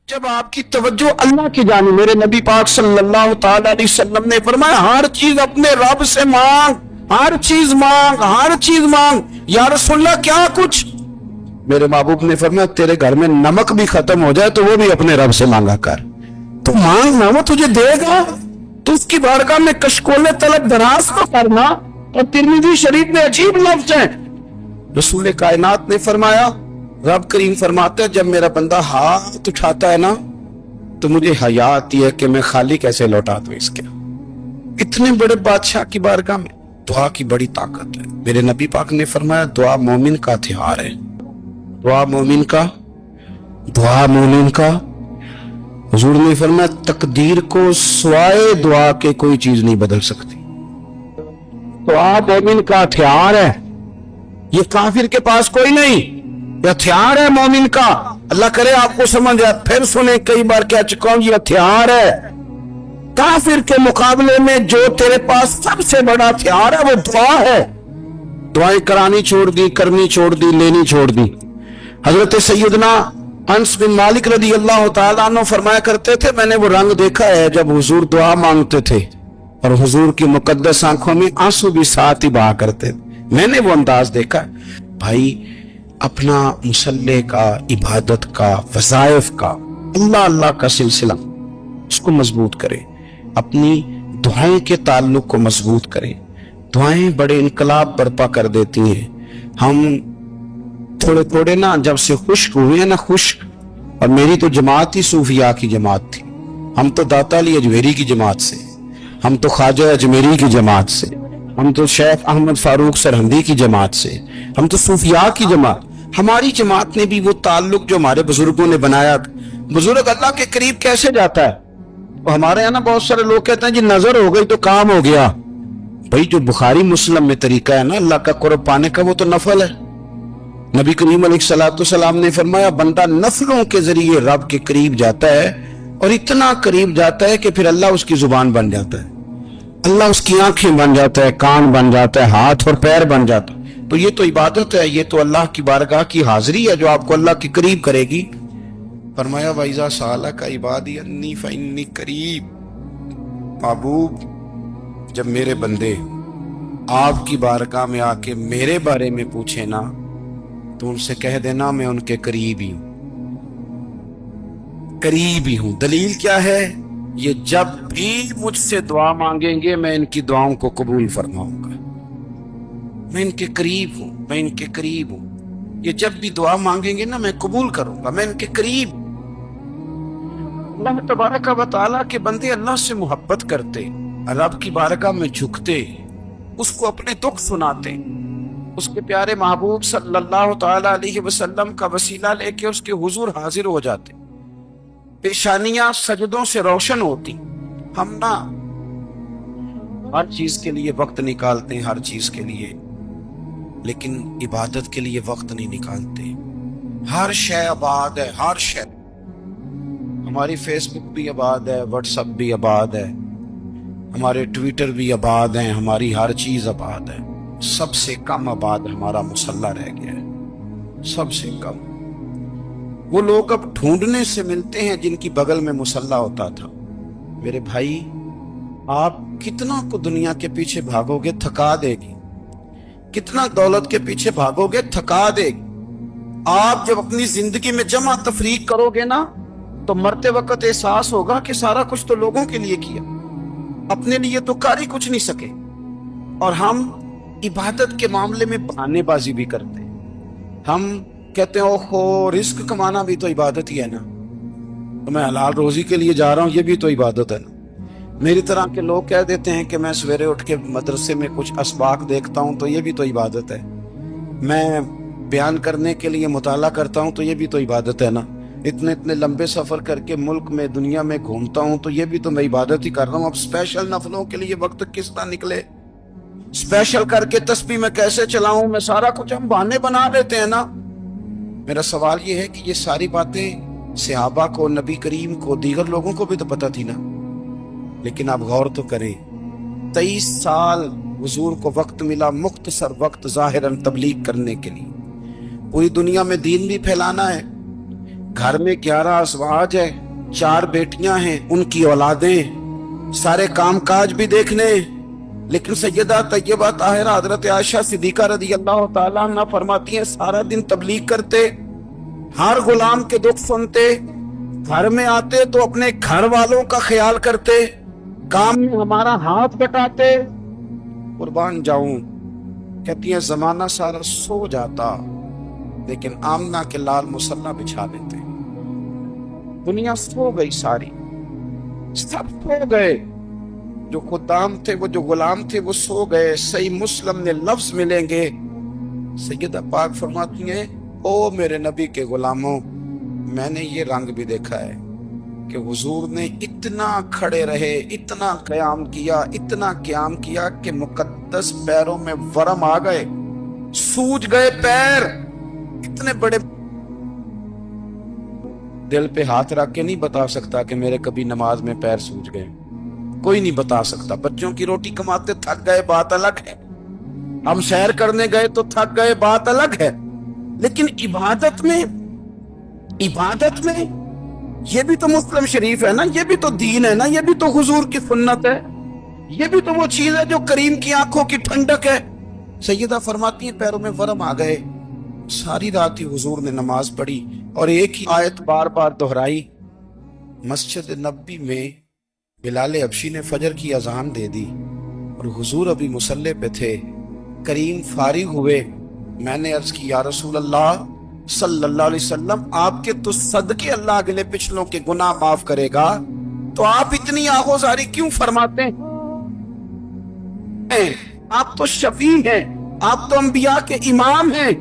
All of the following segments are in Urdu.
جب آپ کی توجہ اللہ کی جانب، میرے نبی پاک صلی اللہ تعالی علیہ وسلم نے فرمایا ہر چیز اپنے رب سے مانگ، ہر چیز مانگ، ہر چیز مانگ۔ یا رسول اللہ کیا کچھ؟ میرے محبوب نے فرمایا تیرے گھر میں نمک بھی ختم ہو جائے تو وہ بھی اپنے رب سے مانگا کر، تو مانگنا وہ تجھے دے گا، تو اس کی بارگاہ میں کشکول طلب دراز کو کرنا۔ اور ترمذی شریف میں عجیب لفظ ہے، رسول کائنات نے فرمایا، رب کریم فرماتا ہے جب میرا بندہ ہاتھ اٹھاتا ہے نا تو مجھے حیا آتی ہے کہ میں خالی کیسے لوٹا دوں اس کے۔ اتنے بڑے بادشاہ کی بارگاہ میں دعا کی بڑی طاقت ہے۔ میرے نبی پاک نے فرمایا دعا مومن کا ہتھیار ہے، دعا مومن کا، دعا مومن کا۔ حضور نے فرمایا تقدیر کو سوائے دعا کے کوئی چیز نہیں بدل سکتی۔ دعا مومن کا ہتھیار ہے، یہ کافر کے پاس کوئی نہیں، یہ ہتھیار ہے مومن کا۔ اللہ کرے آپ کو سمجھ آئے، پھر سنیں، کئی بار کہہ چکا ہوں یہ ہتھیار ہے۔ کافر کے مقابلے میں جو تیرے پاس سب سے بڑا ہتھیار ہے وہ دعا ہے۔ دعائیں کرانی چھوڑ دی، کرنی چھوڑ دی، لینی چھوڑ دی۔ حضرت سیدنا انس بن مالک رضی اللہ تعالیٰ عنہ فرمایا کرتے تھے میں نے وہ رنگ دیکھا ہے جب حضور دعا مانگتے تھے اور حضور کی مقدس آنکھوں میں آنسو بھی ساتھ ہی بہا کرتے تھے، میں نے وہ انداز دیکھا ہے۔ بھائی اپنا مصلی کا، عبادت کا، وظائف کا، اللہ اللہ کا سلسلہ اس کو مضبوط کرے، اپنی دعائیں کے تعلق کو مضبوط کرے۔ دعائیں بڑے انقلاب برپا کر دیتی ہیں۔ ہم تھوڑے تھوڑے نا جب سے خشک ہوئے ہیں نا، خشک، اور میری تو جماعت ہی صوفیاء کی جماعت تھی، ہم تو داتا علی اجمیری کی جماعت سے، ہم تو خواجہ اجمیری کی جماعت سے، ہم تو شیخ احمد فاروق سرہندی کی جماعت سے، ہم تو صوفیاء کی جماعت۔ ہماری جماعت نے بھی وہ تعلق جو ہمارے بزرگوں نے بنایا، بزرگ اللہ کے قریب کیسے جاتا ہے؟ ہمارے یہاں نا بہت سارے لوگ کہتے ہیں جی نظر ہو گئی تو کام ہو گیا۔ بھائی جو بخاری مسلم میں طریقہ ہے نا اللہ کا قرب پانے کا وہ تو نفل ہے۔ نبی کریم علیہ الصلوۃ والسلام نے فرمایا بندہ نفلوں کے ذریعے رب کے قریب جاتا ہے، اور اتنا قریب جاتا ہے کہ پھر اللہ اس کی زبان بن جاتا ہے، اللہ اس کی آنکھیں بن جاتا ہے، کان بن جاتا ہے، ہاتھ اور پیر بن جاتا ہے۔ تو یہ تو عبادت ہے، یہ تو اللہ کی بارگاہ کی حاضری ہے جو آپ کو اللہ کے قریب کرے گی۔ فرمایا وَإِذَا سَأَلَكَ عِبَادِي عَنِّي فَإِنِّي قَرِيبٌ، محبوب جب میرے بندے آپ کی بارگاہ میں آ کے میرے بارے میں پوچھیں نا تو ان سے کہہ دینا میں ان کے قریب ہی ہوں، قریب ہی ہوں۔ دلیل کیا ہے؟ یہ جب بھی مجھ سے دعا مانگیں گے میں ان کی دعاؤں کو قبول فرماؤں گا، میں ان کے قریب ہوں، میں ان کے قریب ہوں۔ یہ جب بھی دعا مانگیں گے نا میں قبول کروں گا، میں ان کے قریب۔ اللہ تبارک و تعالیٰ کے بندے اللہ سے محبت کرتے، رب کی بارگاہ میں جھکتے، اس کو اپنے دکھ سناتے، اس کے پیارے محبوب صلی اللہ تعالی علیہ وسلم کا وسیلہ لے کے اس کے حضور حاضر ہو جاتے، پیشانیاں سجدوں سے روشن ہوتی۔ ہم نا ہر چیز کے لیے وقت نکالتے ہیں، ہر چیز کے لیے، لیکن عبادت کے لیے وقت نہیں نکالتے۔ ہر شے آباد ہے، ہر شے، ہماری فیس بک بھی آباد ہے، واٹس ایپ بھی آباد ہے، ہمارے ٹویٹر بھی آباد ہیں، ہماری ہر چیز آباد ہے۔ سب سے کم آباد ہمارا مصلی رہ گیا ہے، سب سے کم۔ وہ لوگ اب ڈھونڈنے سے ملتے ہیں جن کی بغل میں مصلی ہوتا تھا۔ میرے بھائی آپ کتنا کو دنیا کے پیچھے بھاگو گے تھکا دے گی، کتنا دولت کے پیچھے بھاگو گے تھکا دے گی۔ آپ جب اپنی زندگی میں جمع تفریق کرو گے نا تو مرتے وقت احساس ہوگا کہ سارا کچھ تو لوگوں کے لیے کیا، اپنے لیے تو کر ہی کچھ نہیں سکے۔ اور ہم عبادت کے معاملے میں بہانے بازی بھی کرتے ہیں۔ ہم کہتے ہیں اوہو رزق کمانا بھی تو عبادت ہی ہے نا، تو میں حلال روزی کے لیے جا رہا ہوں، یہ بھی تو عبادت ہے نا۔ میری طرح کے لوگ کہہ دیتے ہیں کہ میں سویرے اٹھ کے مدرسے میں کچھ اسباق دیکھتا ہوں تو یہ بھی تو عبادت ہے، میں بیان کرنے کے لیے مطالعہ کرتا ہوں تو یہ بھی تو عبادت ہے نا، اتنے لمبے سفر کر کے ملک میں دنیا میں گھومتا ہوں تو یہ بھی تو میں عبادت ہی کر رہا ہوں۔ اب اسپیشل نفلوں کے لیے وقت کس طرح نکلے، اسپیشل کر کے تسبیح میں کیسے چلاؤں، میں سارا کچھ ہم بہانے بنا لیتے ہیں نا۔ میرا سوال یہ ہے کہ یہ ساری باتیں صحابہ کو، نبی کریم کو، دیگر لوگوں کو بھی تو پتہ تھی نا، لیکن آپ غور تو کریں 23 سال حضور کو وقت ملا، مختصر وقت ظاہراً تبلیغ کرنے کے لیے، پوری دنیا میں دین بھی پھیلانا ہے، گھر میں 11 ازواج ہے، 4 بیٹیاں ہیں، ان کی اولادیں، سارے کام کاج بھی دیکھنے، لیکن سیدہ طیبہ طاہرہ حضرت عائشہ صدیقہ رضی اللہ تعالیٰ عنہ فرماتی ہیں سارا دن تبلیغ کرتے، ہر غلام کے دکھ سنتے، گھر میں آتے تو اپنے گھر والوں کا خیال کرتے، کام میں ہمارا ہاتھ بٹاتے۔ قربان جاؤں، کہتی ہیں زمانہ سارا سو جاتا لیکن آمنہ کے لال مصلی بچھا دیتے۔ دنیا سو گئی، ساری سب سو گئے، جو خدام تھے، وہ جو غلام تھے، وہ سو گئے۔ صحیح مسلم نے لفظ ملیں گے، سیدہ پاک فرماتی ہیں او میرے نبی کے غلاموں، میں نے یہ رنگ بھی دیکھا ہے کہ حضور نے اتنا کھڑے رہے، اتنا قیام کیا، اتنا قیام کیا کہ مقدس پیروں میں ورم آ گئے، سوج گئے پیر، اتنے بڑے۔ دل پہ ہاتھ رکھ کے نہیں بتا سکتا کہ میرے کبھی نماز میں پیر سوج گئے، کوئی نہیں بتا سکتا۔ بچوں کی روٹی کماتے تھک گئے، بات الگ ہے، ہم سیر کرنے گئے تو تھک گئے، بات الگ ہے، لیکن عبادت میں یہ بھی تو مسلم شریف ہے نا، یہ بھی تو دین ہے نا، یہ بھی تو حضور کی سنت ہے، یہ بھی تو وہ چیز ہے جو کریم کی آنکھوں کی ٹھنڈک ہے۔ سیدہ فرماتی ہیں پیروں میں ورم آ گئے، ساری رات ہی حضور نے نماز پڑھی اور ایک ہی آیت بار بار دہرائی۔ مسجد نبوی میں بلال حبشی نے فجر کی اذان دے دی اور حضور ابھی مصلی پہ تھے، کریم فارغ ہوئے، میں نے عرض کی یا رسول اللہ صلی اللہ علیہ وسلم، آپ کے تو صدقے اللہ اگلے پچھلوں کے گناہ معاف کرے گا، تو آپ اتنی آہوزاری کیوں فرماتے ہیں؟ آپ تو شفیع ہیں، آپ تو انبیاء کے امام ہیں۔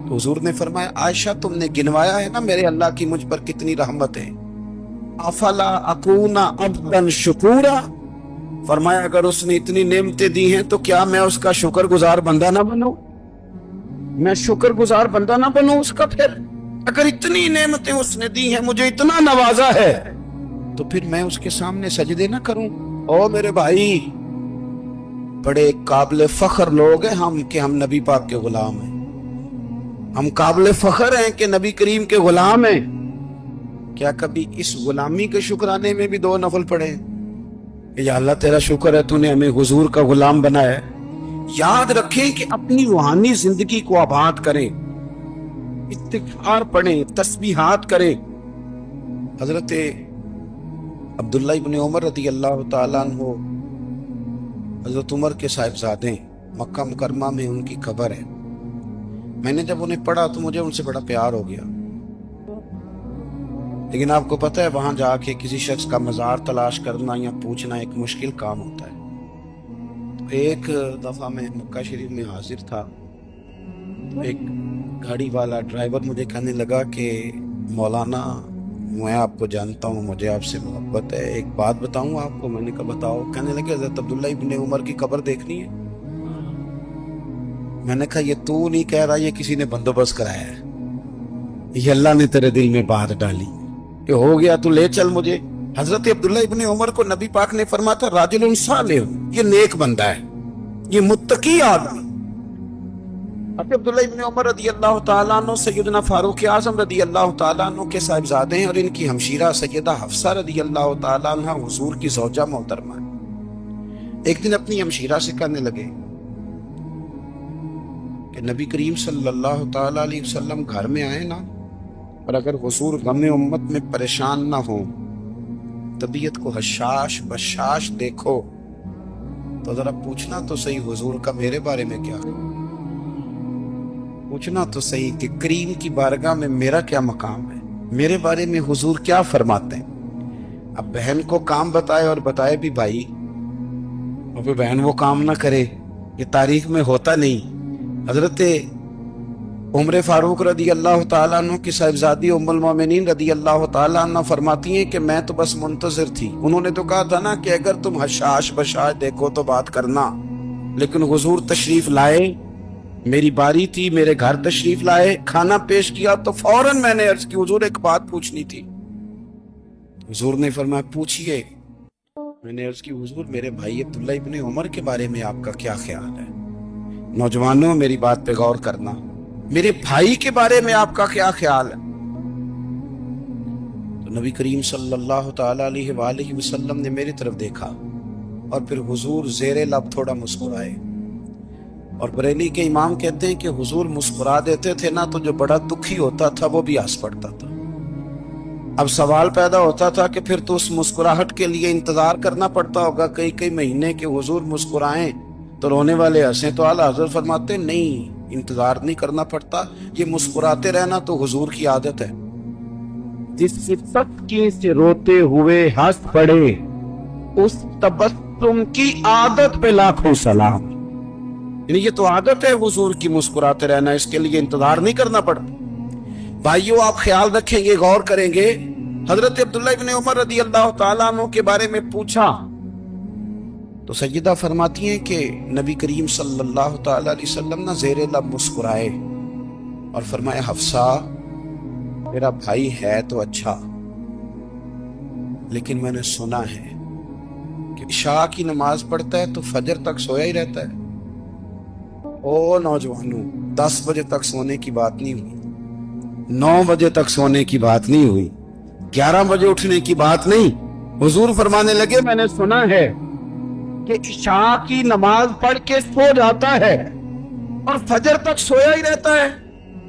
تو حضور نے فرمایا عائشہ تم نے گنوایا ہے نا میرے اللہ کی مجھ پر کتنی رحمت ہے، افلا اکون عبدا شکورا، فرمایا اگر اس نے اتنی نعمتیں دی ہیں تو کیا میں اس کا شکر گزار بندہ نہ بنوں، میں شکر گزار بندہ نہ بنوں اس کا؟ پھر اگر اتنی نعمتیں اس نے دی ہیں، مجھے اتنا نوازا ہے، تو پھر میں اس کے سامنے سجدے نہ کروں؟ او میرے بھائی، بڑے قابل فخر لوگ ہیں ہم کہ ہم نبی پاک کے غلام ہیں، ہم قابل فخر ہیں کہ نبی کریم کے غلام ہیں۔ کیا کبھی اس غلامی کے شکرانے میں بھی 2 نفل پڑھے کہ یا اللہ تیرا شکر ہے تو نے ہمیں حضور کا غلام بنایا ہے؟ یاد رکھیں کہ اپنی روحانی زندگی کو آباد کریں، استغفار پڑھیں، تسبیحات کریں۔ حضرت عبداللہ ابن عمر رضی اللہ تعالیٰ عنہ حضرت عمر کے صاحبزادے، مکہ مکرمہ میں ان کی قبر ہے۔ میں نے جب انہیں پڑھا تو مجھے ان سے بڑا پیار ہو گیا، لیکن آپ کو پتہ ہے وہاں جا کے کسی شخص کا مزار تلاش کرنا یا پوچھنا ایک مشکل کام ہوتا ہے۔ ایک دفعہ میں مکہ شریف میں حاضر تھا، ایک گاڑی والا ڈرائیور مجھے کہنے لگا کہ مولانا میں آپ کو جانتا ہوں، مجھے آپ سے محبت ہے، ایک بات بتاؤں آپ کو؟ میں نے کہا بتاؤ۔ کہنے لگے حضرت عبداللہ ابن عمر کی قبر دیکھنی ہے۔ میں نے کہا یہ تو نہیں کہہ رہا، یہ کسی نے بندوبست کرایا ہے، یہ اللہ نے تیرے دل میں بات ڈالی کہ ہو گیا تو لے چل مجھے۔ حضرت عبداللہ ابن عمر کو نبی پاک نے فرمایا تھا راجل صالح، یہ نیک بندہ ہے، یہ متقی آدمی۔ حضرت عبداللہ ابن عمر رضی اللہ تعالیٰ عنہ سیدنا فاروق اعظم رضی اللہ تعالیٰ عنہ کے صاحبزادے ہیں، اور ان کی ہمشیرہ سیدہ حفصہ رضی اللہ تعالیٰ عنہ حضور کی زوجہ محترمہ ہے۔ ایک دن اپنی ہمشیرہ سے کہنے لگے کہ نبی کریم صلی اللہ تعالیٰ علیہ وسلم گھر میں آئے نا، اور اگر حضور غم امت میں پریشان نہ ہوں، طبیعت کو حشاش بشاش دیکھو، تو ذرا پوچھنا تو صحیح حضور کا میرے بارے میں کیا، پوچھنا تو صحیح کہ کریم کی بارگاہ میں میرا کیا مقام ہے، میرے بارے میں حضور کیا فرماتے ہیں۔ اب بہن کو کام بتائے، اور بتائے بھی بھائی، اور پھر بہن وہ کام نہ کرے، یہ تاریخ میں ہوتا نہیں۔ حضرت عمر فاروق رضی اللہ تعالیٰ عنہ کی صاحبزادی ام المومنین رضی اللہ تعالیٰ عنہ فرماتی ہیں کہ میں تو بس منتظر تھی، انہوں نے تو کہا تھا نا کہ اگر تم حشاش بشاش دیکھو تو بات کرنا، لیکن حضور تشریف لائے، میری باری تھی، میرے گھر تشریف لائے، کھانا پیش کیا تو فوراً میں نے عرض کی حضور ایک بات پوچھنی تھی۔ حضور نے فرمایا پوچھئے۔ میں نے عرض کی حضور میرے بھائی عبداللہ ابن عمر کے بارے میں آپ کا کیا خیال ہے؟ نوجوانوں میری بات پہ غور کرنا، میرے بھائی کے بارے میں آپ کا کیا خیال ہے؟ نبی کریم صلی اللہ تعالی علیہ وآلہ وسلم نے میری طرف دیکھا اور پھر حضور زیر لب تھوڑا مسکرائے، اور بریلی کے امام کہتے ہیں کہ حضور مسکرا دیتے تھے نا تو جو بڑا دکھی ہوتا تھا وہ بھی ہنس پڑتا تھا۔ اب سوال پیدا ہوتا تھا کہ پھر تو اس مسکراہٹ کے لیے انتظار کرنا پڑتا ہوگا کئی مہینے کہ حضور مسکرائیں تو رونے والے ہنسیں، تو اعلیٰ حضرت فرماتے نہیں، انتظار نہیں کرنا پڑتا، یہ مسکراتے رہنا تو حضور کی عادت ہے۔ جس سچی سے روتے ہوئے ہنس پڑے اس تبسم کی عادت پہ لاکھوں سلام، یعنی یہ تو عادت ہے حضور کی مسکراتے رہنا، اس کے لیے انتظار نہیں کرنا پڑتا۔ بھائیو آپ خیال رکھیں گے، غور کریں گے، حضرت عبداللہ ابن عمر رضی اللہ تعالیٰ عنہ کے بارے میں پوچھا تو سیدہ فرماتی ہیں کہ نبی کریم صلی اللہ تعالیٰ علیہ وسلم نہ زیر لب مسکرائے اور فرمایا حفصہ میرا بھائی ہے تو اچھا، لیکن میں نے سنا ہے کہ عشاء کی نماز پڑھتا ہے تو فجر تک سویا ہی رہتا ہے۔ او نوجوانوں، 10 بجے تک سونے کی بات نہیں ہوئی، 9 بجے تک سونے کی بات نہیں ہوئی، 11 بجے اٹھنے کی بات نہیں۔ حضور فرمانے لگے میں نے سنا ہے کہ عشاء کی نماز پڑھ کے سو جاتا ہے اور فجر تک سویا ہی رہتا ہے،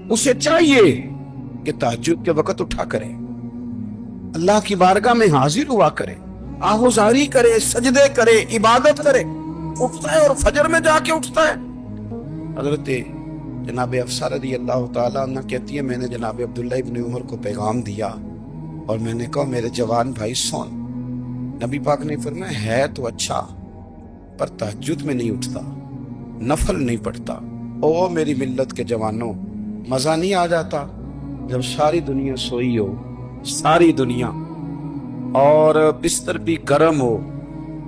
اسے چاہیے کہ تہجد کے وقت اٹھا کرے، اللہ کی بارگاہ میں حاضر ہوا کرے، آہوزاری کرے، سجدے کرے، عبادت کرے، اٹھتا ہے اور فجر میں جا کے اٹھتا ہے۔ حضرت جناب حفصہ رضی اللہ تعالیٰ عنہ کہتی ہے میں نے جناب عبداللہ ابن عمر کو پیغام دیا اور میں نے کہا میرے جوان بھائی سون، نبی پاک نے فرمایا ہے تو اچھا پر تہجد میں نہیں اٹھتا، نفل نہیں پڑھتا۔ او میری ملت کے جوانوں، مزہ نہیں آ جاتا جب ساری دنیا سوئی ہو، ساری دنیا، اور بستر بھی گرم ہو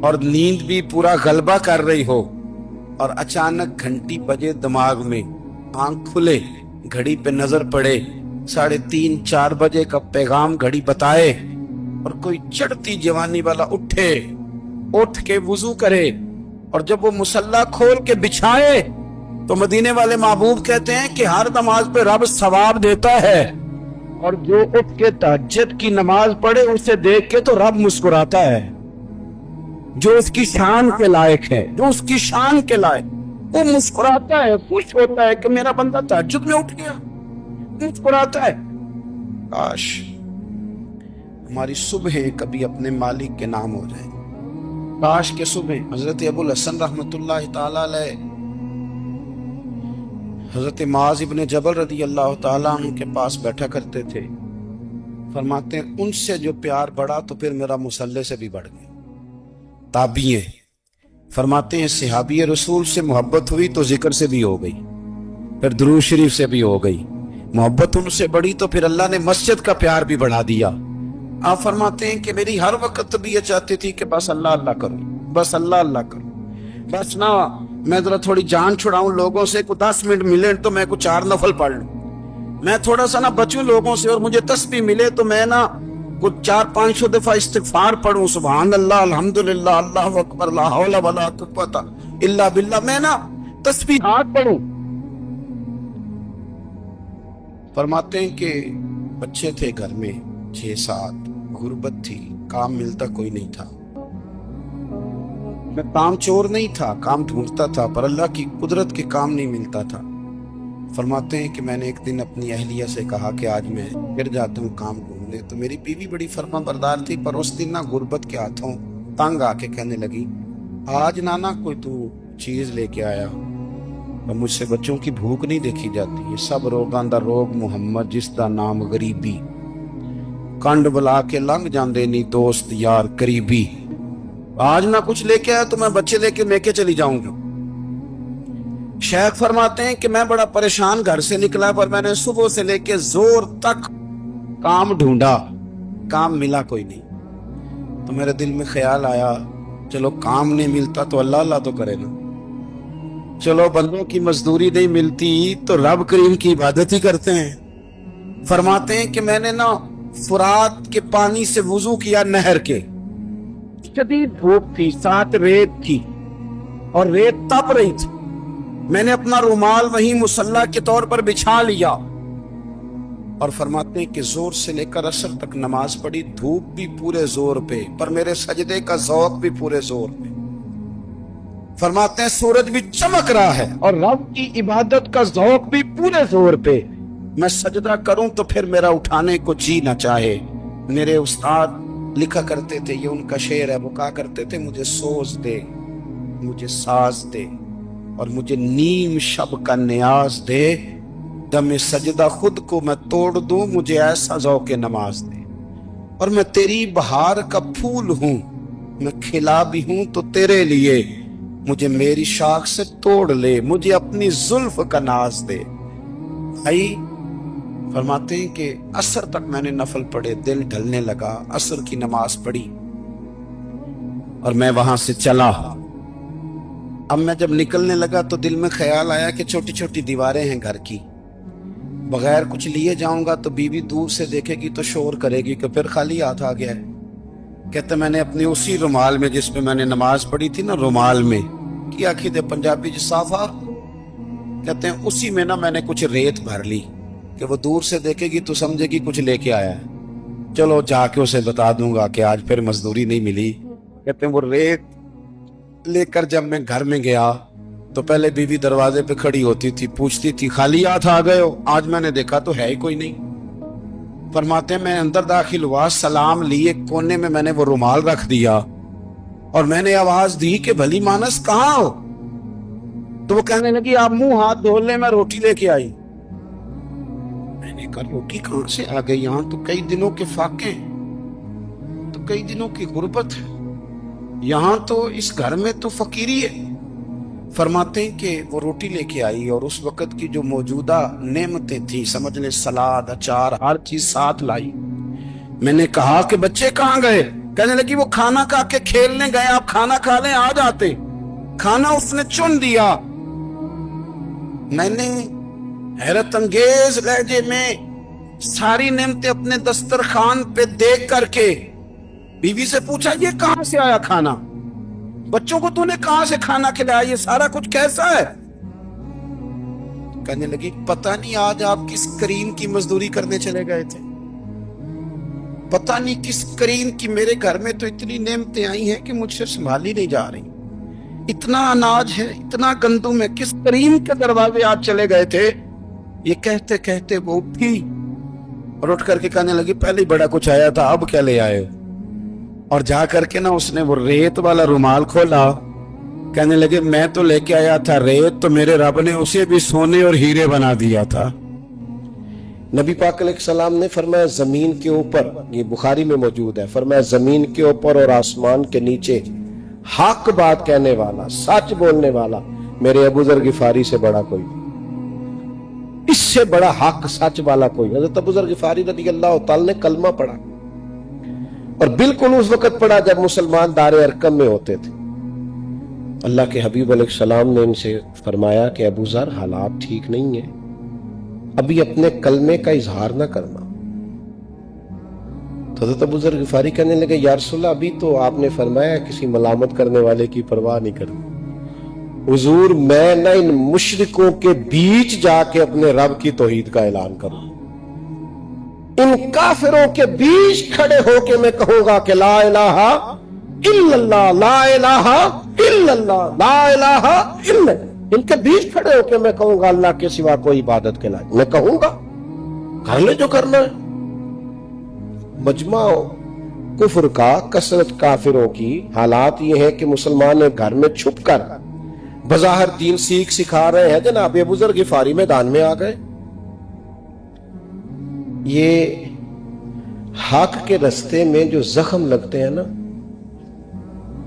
اور نیند بھی پورا غلبہ کر رہی ہو، اور اچانک گھنٹی بجے دماغ میں، آنکھ کھلے، گھڑی پہ نظر پڑے، 3:30 4 بجے کا پیغام گھڑی بتائے، اور کوئی چڑھتی جوانی والا اٹھ کے وضو کرے، اور جب وہ مصلی کھول کے بچھائے تو مدینے والے محبوب کہتے ہیں کہ ہر نماز پہ رب ثواب دیتا ہے، اور جو اٹھ کے تہجد کی نماز پڑھے اسے دیکھ کے تو رب مسکراتا ہے، جو اس کی شان کے لائق ہے، جو اس کی شان کے لائق، وہ مسکراتا ہے، خوش ہوتا ہے کہ میرا بندہ تہجد میں اٹھ گیا، مسکراتا ہے۔ کاش ہماری صبحیں کبھی اپنے مالک کے نام ہو جائیں، کاش کے صبح۔ حضرت ابو الحسن رحمت اللہ تعالی علیہ حضرت معاذ ابن جبل رضی اللہ تعالیٰ عنہ کے پاس بیٹھا کرتے تھے، فرماتے ہیں ان سے جو پیار بڑھا تو پھر میرا مصلی سے بھی بڑھ گیا۔ تابعین فرماتے ہیں صحابی رسول سے محبت ہوئی تو ذکر سے بھی ہو گئی، پھر درود شریف سے بھی ہو گئی، محبت ان سے بڑھی تو پھر اللہ نے مسجد کا پیار بھی بڑھا دیا۔ آپ فرماتے ہیں کہ میری ہر وقت طبیعت چاہتی تھی کہ بس اللہ اللہ کروں، بس اللہ اللہ کروں، بس نہ میں ذرا تھوڑی جان چھڑاؤں لوگوں سے، کوئی 10 منٹ ملے تو میں کوئی 4 نفل پڑھ لوں، میں تھوڑا سا نہ بچوں لوگوں سے، اور مجھے تسبیح ملے تو میں نہ کوئی 400-500 دفعہ استغفار پڑھوں، سبحان اللہ، الحمدللہ، اللہ اکبر، لا حول ولا قوت الا باللہ، میں نہ تسبیحات پڑھوں۔ فرماتے ہیں کہ بچے تھے گھر میں 6-7، غربت تھی، کام ملتا کوئی نہیں تھا، میں کام چور نہیں تھا، کام ڈھونڈتا تھا، پر اللہ کی قدرت کے کام نہیں ملتا تھا۔ فرماتے ہیں کہ میں نے ایک دن اپنی اہلیہ سے کہا کہ آج میں پھر جاتا ہوں کام ڈھونڈنے، تو میری بیوی بڑی فرما بردار تھی، پر اس دن نہ غربت کے ہاتھوں تنگ آ کے کہنے لگی آج نانا کوئی تو چیز لے کے آیا، اور مجھ سے بچوں کی بھوک نہیں دیکھی جاتی، یہ سب روگاں دا روگ محمد جس دا نام غریبی، کنڈ بلا کے لنگ جاندے نہیں دوست یار قریبی، آج نہ کچھ لے کے آیا تو میں بچے لے کے چلی جاؤں گا۔ شیخ فرماتے ہیں کہ میں بڑا پریشان گھر سے نکلا، پر میں نے صبح سے لے کے زور تک کام ڈھونڈا، کام ملا کوئی نہیں، تو میرے دل میں خیال آیا چلو کام نہیں ملتا تو اللہ اللہ تو کرے نا، چلو بندوں کی مزدوری نہیں ملتی تو رب کریم کی عبادت ہی کرتے ہیں۔ فرماتے ہیں کہ میں نے نا فرات کے پانی سے وضو کیا، نہر کے، شدید دھوپ تھی، ساتھ ریت تھی اور ریت تپ رہی تھی، میں نے اپنا رومال وہیں مصلی کے طور پر بچھا لیا اور فرماتے ہیں کہ زور سے لے کر عصر تک نماز پڑھی، دھوپ بھی پورے زور پہ، پر میرے سجدے کا ذوق بھی پورے زور پہ۔ فرماتے ہیں سورج بھی چمک رہا ہے اور رب کی عبادت کا ذوق بھی پورے زور پہ، میں سجدہ کروں تو پھر میرا اٹھانے کو جی نہ چاہے۔ میرے استاد لکھا کرتے تھے، یہ ان کا شعر ہے، وہ کہا کرتے تھے مجھے سوز دے، مجھے ساز دے، اور مجھے نیم شب کا نیاز دے، دم سجدہ خود کو میں توڑ دوں، مجھے ایسا ذوق نماز دے۔ اور میں تیری بہار کا پھول ہوں، میں کھلا بھی ہوں تو تیرے لیے، مجھے میری شاخ سے توڑ لے، مجھے اپنی زلف کا ناز دے۔ بھائی فرماتے ہیں کہ عصر تک میں نے نفل پڑھے، دل ڈھلنے لگا، عصر کی نماز پڑھی اور میں وہاں سے چلا۔ اب میں جب نکلنے لگا تو دل میں خیال آیا کہ چھوٹی چھوٹی دیواریں ہیں گھر کی، بغیر کچھ لیے جاؤں گا تو بیوی دور سے دیکھے گی تو شور کرے گی کہ پھر خالی ہاتھ آ گیا ہے۔ کہتے میں نے اپنی اسی رومال میں جس پہ میں نے نماز پڑھی تھی نا، رومال میں کیا کہتے پنجابی صافہ کہتے ہیں، اسی میں نا میں نے کچھ ریت بھر لی کہ وہ دور سے دیکھے گی تو سمجھے گی کچھ لے کے آیا ہے، چلو جا کے اسے بتا دوں گا کہ آج پھر مزدوری نہیں ملی۔ کہتے ہیں وہ ریت لے کر جب میں گھر میں گیا تو پہلے بیوی دروازے پہ کھڑی ہوتی تھی، پوچھتی تھی خالی ہاتھ آ گئے ہو؟ آج میں نے دیکھا تو ہے ہی کوئی نہیں۔ فرماتے ہیں میں اندر داخل ہوا، سلام لیے، کونے میں نے وہ رومال رکھ دیا اور میں نے آواز دی کہ بھلی مانس کہاں ہو؟ تو وہ کہنے لگی آپ منہ ہاتھ دھو لیں، میں روٹی لے کے آئی۔ میں نے کہا روٹی کہاں سے آ گئی؟ یہاں تو کئی دنوں کے فاقے ہیں، تو کئی دنوں کی غربت ہے، یہاں تو اس گھر میں تو فقیری ہے۔ فرماتے ہیں کہ وہ روٹی لے کے آئی اور اس وقت کی جو موجودہ نعمتیں تھیں، سمجھ لیں سلاد، اچار، ہر چیز ساتھ لائی۔ میں نے کہا کہ بچے کہاں گئے؟ کہنے لگی وہ کھانا کھا کے کھیلنے گئے، آپ کھانا کھا لیں آ جاتے۔ کھانا اس نے چن دیا۔ میں نے حیرت انگیز لہجے میں ساری نعمتیں اپنے دسترخوان پہ دیکھ کر کے بیوی سے پوچھا یہ کہاں سے آیا کھانا؟ بچوں کو تو نے کہاں سے کھانا کھلایا؟ یہ سارا کچھ کیسا ہے؟ کہنے لگی پتہ نہیں آج آپ کس کریم کی مزدوری کرنے چلے گئے تھے، پتہ نہیں کس کریم کی، میرے گھر میں تو اتنی نعمتیں آئی ہیں کہ مجھ سے سنبھالی نہیں جا رہی، اتنا اناج ہے، اتنا گندم ہے، کس کریم کے دروازے آج چلے گئے تھے؟ یہ کہتے کہتے وہ اٹھی اور اٹھ کر کے کہنے لگی پہلے ہی بڑا کچھ آیا تھا، اب کیا لے آئے ہو؟ اور جا کر کے نا اس نے وہ ریت والا رومال کھولا، کہنے لگے میں تو لے کے آیا تھا ریت، تو میرے رب نے اسے بھی سونے اور ہیرے بنا دیا تھا۔ نبی پاک علیہ السلام نے فرمایا زمین کے اوپر، یہ بخاری میں موجود ہے، فرمایا زمین کے اوپر اور آسمان کے نیچے حق بات کہنے والا، سچ بولنے والا میرے ابو ذر غفاری سے بڑا کوئی، اس سے بڑا حق سچ والا کوئی۔ حضرت ابو ذر غفاری رضی اللہ تعالی نے کلمہ پڑھا، اور بالکل اس وقت پڑھا جب مسلمان دار ارقم میں ہوتے تھے۔ اللہ کے حبیب علیہ السلام نے ان سے فرمایا کہ ابو ذر حالات ٹھیک نہیں ہیں، ابھی اپنے کلمے کا اظہار نہ کرنا۔ تو حضرت ابو ذر غفاری کہنے لگے یا رسول اللہ ابھی تو آپ نے فرمایا کسی ملامت کرنے والے کی پرواہ نہیں کرنی، حضور میں نہ ان مشرکوں کے بیچ جا کے اپنے رب کی توحید کا اعلان کروں، ان کافروں کے بیچ کھڑے ہو کے میں کہوں گا کہ لا الہ الا اللہ، لا الہ الا اللہ، لا الہ الا اللہ، ان کے بیچ کھڑے ہو کے میں کہوں گا اللہ کے سوا کوئی عبادت کے لائق، میں کہوں گا کر لے جو کرنا ہے۔ مجمع کفر کا، کثرت کافروں کی، حالات یہ ہے کہ مسلمان گھر میں چھپ کر بظاہر دین سکھا رہے ہیں، جناب ابو ذر غفاری میدان میں آ گئے۔ یہ حق کے رستے میں جو زخم لگتے ہیں نا،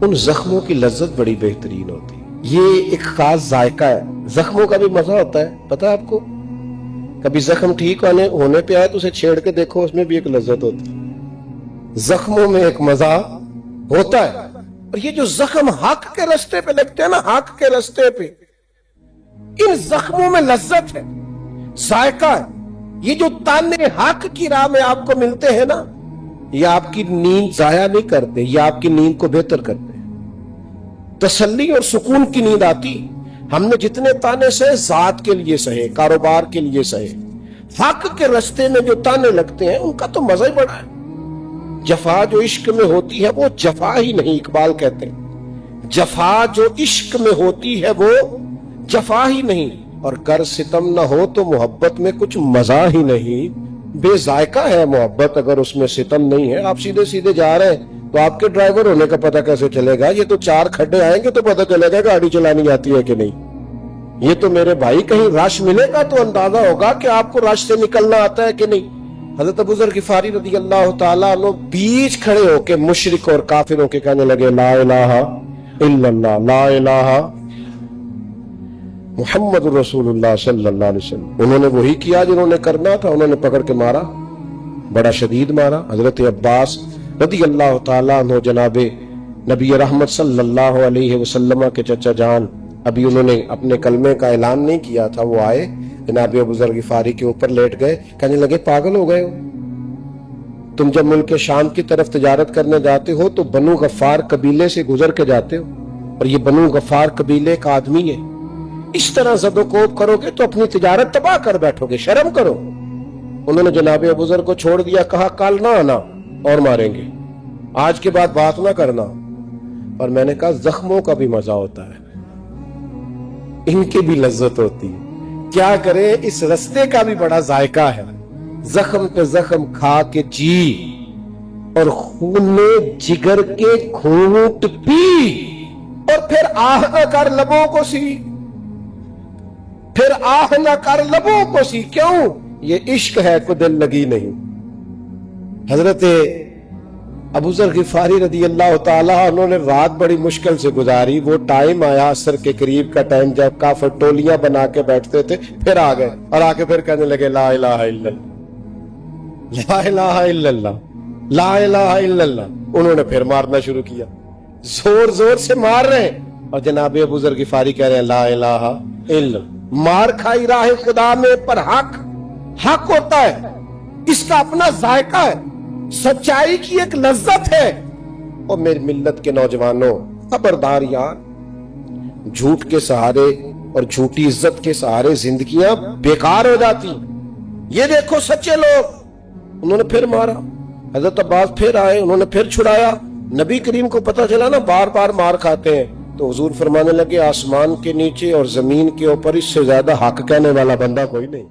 ان زخموں کی لذت بڑی بہترین ہوتی ہے، یہ ایک خاص ذائقہ ہے، زخموں کا بھی مزہ ہوتا ہے، پتہ ہے آپ کو؟ کبھی زخم ٹھیک ہونے پہ آئے تو اسے چھیڑ کے دیکھو، اس میں بھی ایک لذت ہوتی ہے، زخموں میں ایک مزہ ہوتا ہے۔ اور یہ جو زخم حق کے رستے پہ لگتے ہیں نا، حق کے رستے پہ، ان زخموں میں لذت ہے، ذائقہ ہے۔ یہ جو تانے حق کی راہ میں آپ کو ملتے ہیں نا، یہ آپ کی نیند ضائع نہیں کرتے، یہ آپ کی نیند کو بہتر کرتے ہیں، تسلی اور سکون کی نیند آتی۔ ہم نے جتنے تانے سہے ذات کے لیے سہے، کاروبار کے لیے سہے، حق کے رستے میں جو تانے لگتے ہیں ان کا تو مزہ ہی بڑا ہے۔ جفا جو عشق میں ہوتی ہے وہ جفا ہی نہیں، اقبال کہتے ہیں جفا جو عشق میں ہوتی ہے وہ جفا ہی نہیں، اور گر ستم نہ ہو تو محبت میں کچھ مزہ ہی نہیں۔ بے ذائقہ ہے محبت اگر اس میں ستم نہیں ہے۔ آپ سیدھے سیدھے جا رہے ہیں تو آپ کے ڈرائیور ہونے کا پتہ کیسے چلے گا؟ یہ تو 4 کھڈے آئیں گے تو پتہ چلے گا گاڑی چلانی آتی ہے کہ نہیں۔ یہ تو میرے بھائی کہیں رش ملے گا تو اندازہ ہوگا کہ آپ کو رش سے نکلنا آتا ہے کہ نہیں۔ حضرت ابو ذر غفاری رضی اللہ تعالیٰ عنہ بیچ کھڑے ہو کے مشرک اور کافروں کے کہنے لگے لا الہ الا اللہ، لا الہ محمد رسول اللہ صلی اللہ علیہ وسلم۔ انہوں نے وہی کیا جنہوں نے کرنا تھا، انہوں نے پکڑ کے مارا، بڑا شدید مارا۔ حضرت عباس رضی اللہ تعالیٰ عنہ جناب نبی رحمت صلی اللہ علیہ وسلم کے چچا جان، ابھی انہوں نے اپنے کلمے کا اعلان نہیں کیا تھا، وہ آئے جناب ابو ذر غفاری کے اوپر لیٹ گئے، کہنے لگے پاگل ہو گئے ہو؟ تم جب ملک شام کی طرف تجارت کرنے جاتے ہو تو بنو غفار قبیلے سے گزر کے جاتے ہو، اور یہ بنو غفار قبیلے کا آدمی ہے، اس طرح زد و کوب کرو گے تو اپنی تجارت تباہ کر بیٹھو گے، شرم کرو۔ انہوں نے جناب ابو ذر کو چھوڑ دیا، کہا کل نہ آنا اور ماریں گے، آج کے بعد بات نہ کرنا۔ اور میں نے کہا زخموں کا بھی مزہ ہوتا ہے، ان کی بھی لذت ہوتی ہے، کیا کرے اس رستے کا بھی بڑا ذائقہ ہے۔ زخم پہ زخم کھا کے جی اور خون میں جگر کے گھونٹ پی، اور پھر آہ نہ کر لبوں کو سی، پھر آہ نہ کر لبوں کو سی، کیوں؟ یہ عشق ہے کو دل لگی نہیں۔ حضرت ابو ذر غفاری رضی اللہ تعالیٰ انہوں نے رات بڑی مشکل سے گزاری، وہ ٹائم آیا عصر کے قریب کا ٹائم جب کافر ٹولیاں بنا کے بیٹھتے تھے، پھر آ گئے اور آ کے پھر کہنے لگے لا الہ الا اللہ، لا الہ الا اللہ، لا الہ الا اللہ۔ انہوں نے پھر مارنا شروع کیا، زور زور سے مار رہے ہیں، اور جناب ابو ذر غفاری کہہ رہے ہیں لا الہ الا اللہ۔ مار کھائی راہ خدا میں پر حق ہوتا ہے، اس کا اپنا ذائقہ ہے، سچائی کی ایک لذت ہے۔ اور میری ملت کے نوجوانوں خبردار یار، جھوٹ کے سہارے اور جھوٹی عزت کے سہارے زندگیاں بیکار ہو جاتی۔ یہ دیکھو سچے لوگ، انہوں نے پھر مارا، حضرت عباس پھر آئے، انہوں نے پھر چھڑایا۔ نبی کریم کو پتہ چلا نا بار بار مار کھاتے ہیں، تو حضور فرمانے لگے آسمان کے نیچے اور زمین کے اوپر اس سے زیادہ حق کہنے والا بندہ کوئی نہیں۔